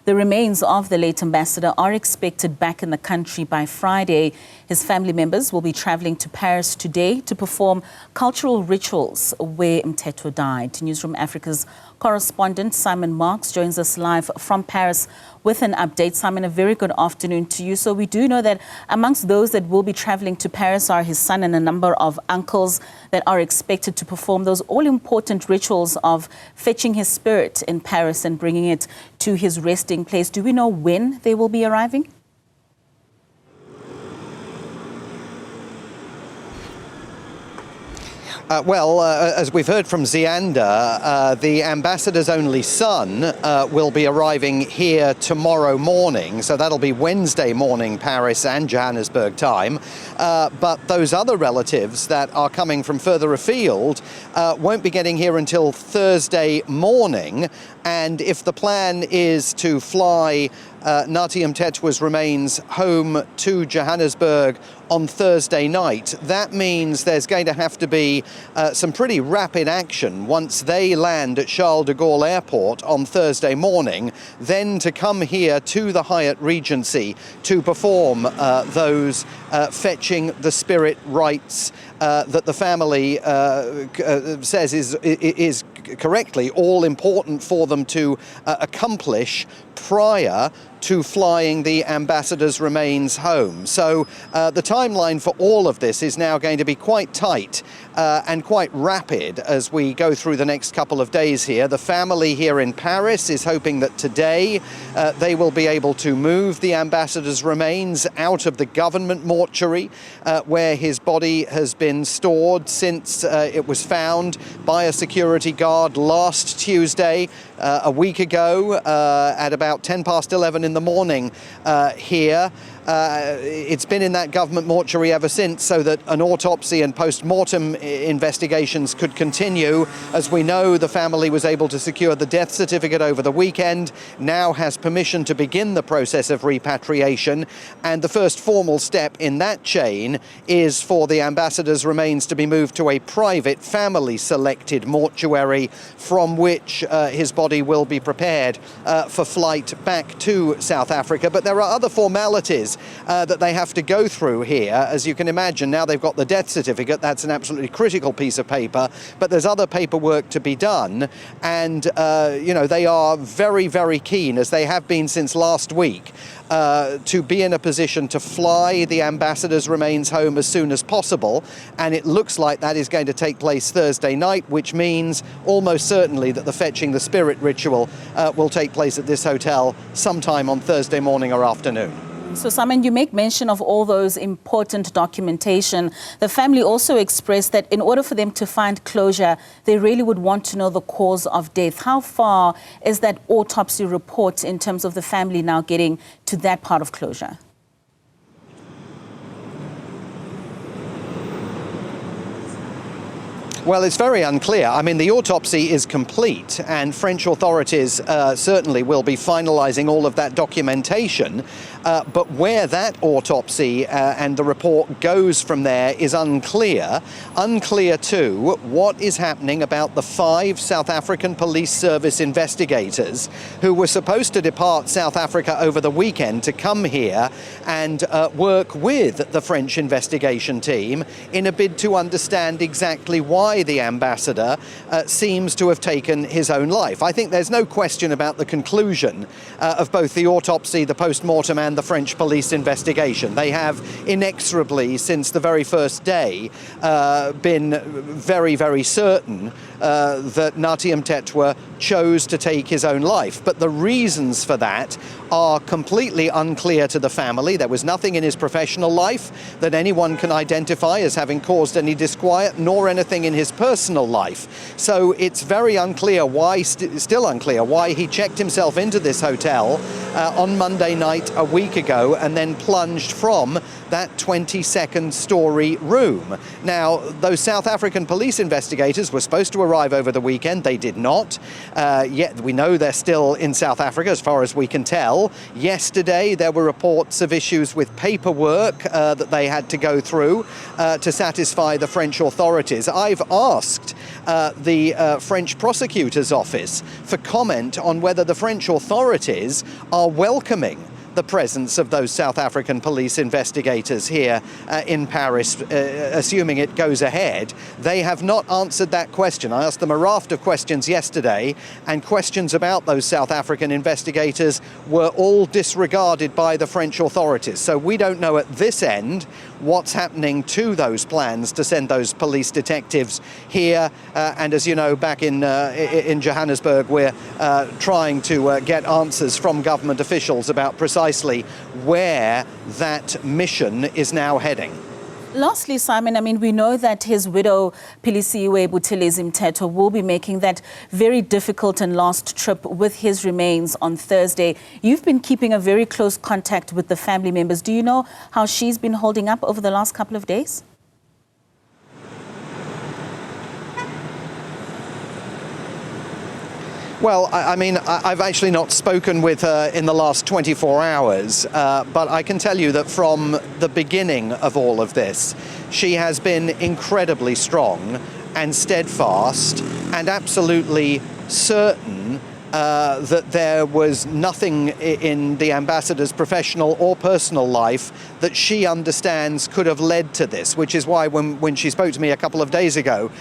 The remains of the late ambassador are expected back in the country by Friday. His family members will be travelling to Paris today to perform cultural rituals where Mthethwa died. Newzroom Africa's correspondent Simon Marks joins us live from Paris with an update. Simon, a very good afternoon to you. So we do know that amongst those that will be travelling to Paris are his son and a number of uncles that are expected to perform those all-important rituals of fetching his spirit in Paris and bringing it to his resting place. Do we know when they will be arriving? As we've heard from Zianda, the ambassador's only son will be arriving here tomorrow morning, so that'll be Wednesday morning Paris and Johannesburg time. But those other relatives that are coming from further afield won't be getting here until Thursday morning. And if the plan is to fly Nathi Mthethwa's remains home to Johannesburg on Thursday night, that means there's going to have to be some pretty rapid action once they land at Charles de Gaulle Airport on Thursday morning, then to come here to the Hyatt Regency to perform those fetching the spirit rites that the family says is correctly all important for them to accomplish prior to flying the ambassador's remains home. So the timeline for all of this is now going to be quite tight and quite rapid as we go through the next couple of days here. The family here in Paris is hoping that today they will be able to move the ambassador's remains out of the government mortuary where his body has been stored since it was found by a security guard last Tuesday, a week ago, at about 11:10 in the morning here. It's been in that government mortuary ever since so that an autopsy and post-mortem investigations could continue. As we know, the family was able to secure the death certificate over the weekend, now has permission to begin the process of repatriation. And the first formal step in that chain is for the ambassador's remains to be moved to a private family-selected mortuary from which his body will be prepared for flight back to South Africa. But there are other formalities that they have to go through here. As you can imagine, now they've got the death certificate. That's an absolutely critical piece of paper, but there's other paperwork to be done. And, you know, they are very, very keen, as they have been since last week, to be in a position to fly the ambassador's remains home as soon as possible. And it looks like that is going to take place Thursday night, which means almost certainly that the fetching the spirit ritual will take place at this hotel sometime on Thursday morning or afternoon. So, Simon, you make mention of all those important documentation. The family also expressed that in order for them to find closure, they really would want to know the cause of death. How far is that autopsy report in terms of the family now getting to that part of closure? Well, it's very unclear. I mean, the autopsy is complete, and French authorities certainly will be finalising all of that documentation. But where that autopsy and the report goes from there is unclear. Unclear, too, what is happening about the 5 South African Police Service investigators who were supposed to depart South Africa over the weekend to come here and work with the French investigation team in a bid to understand exactly why the ambassador seems to have taken his own life. I think there's no question about the conclusion of both the autopsy, the post-mortem and the French police investigation. They have inexorably, since the very first day, been very, very certain that Nathi Mthethwa chose to take his own life. But the reasons for that are completely unclear to the family. There was nothing in his professional life that anyone can identify as having caused any disquiet, nor anything in his personal life. So it's very unclear why, still unclear, why he checked himself into this hotel on Monday night a week ago and then plunged from that 22nd story room. Now, those South African police investigators were supposed to arrive over the weekend. They did not. Yet we know they're still in South Africa, as far as we can tell. Yesterday, there were reports of issues with paperwork that they had to go through to satisfy the French authorities. I've asked the French prosecutor's office for comment on whether the French authorities are welcoming the presence of those South African police investigators here in Paris, assuming it goes ahead. They have not answered that question. I asked them a raft of questions yesterday, and questions about those South African investigators were all disregarded by the French authorities. So we don't know at this end what's happening to those plans to send those police detectives here. And as you know, back in Johannesburg, we're trying to get answers from government officials about precisely where that mission is now heading. Lastly, Simon, I mean, we know that his widow, Philisiwe Buthelezi Mthethwa, will be making that very difficult and last trip with his remains on Thursday. You've been keeping a very close contact with the family members. Do you know how she's been holding up over the last couple of days? Well, I mean, I've actually not spoken with her in the last 24 hours, but I can tell you that from the beginning of all of this, she has been incredibly strong and steadfast and absolutely certain that there was nothing in the ambassador's professional or personal life that she understands could have led to this, which is why when she spoke to me a couple of days ago,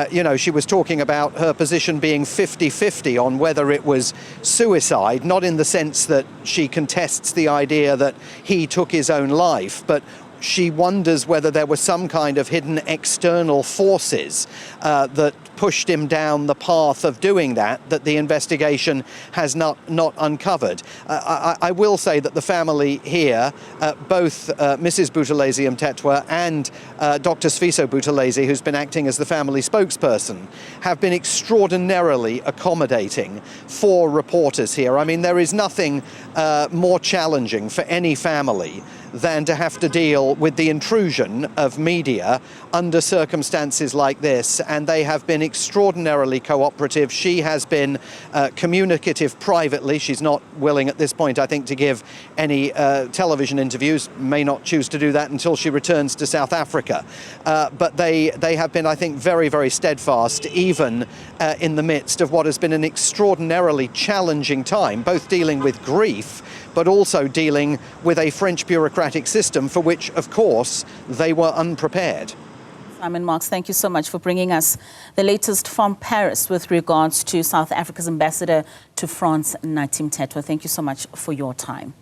you know, she was talking about her position being 50-50 on whether it was suicide, not in the sense that she contests the idea that he took his own life, but she wonders whether there were some kind of hidden external forces that pushed him down the path of doing that the investigation has not uncovered. I will say that the family here, both Mrs. Buthelezi Mthethwa and Dr. Sfiso Buthelezi, who's been acting as the family spokesperson, have been extraordinarily accommodating for reporters here. I mean, there is nothing more challenging for any family than to have to deal with the intrusion of media under circumstances like this, and they have been extraordinarily cooperative. She has been communicative privately. She's not willing at this point, I think, to give any television interviews, may not choose to do that until she returns to South Africa. But they have been, I think, very, very steadfast, even in the midst of what has been an extraordinarily challenging time, both dealing with grief, but also dealing with a French bureaucratic system for which, of course, they were unprepared. Simon Marks, thank you so much for bringing us the latest from Paris with regards to South Africa's ambassador to France, Nathi Mthethwa. Thank you so much for your time.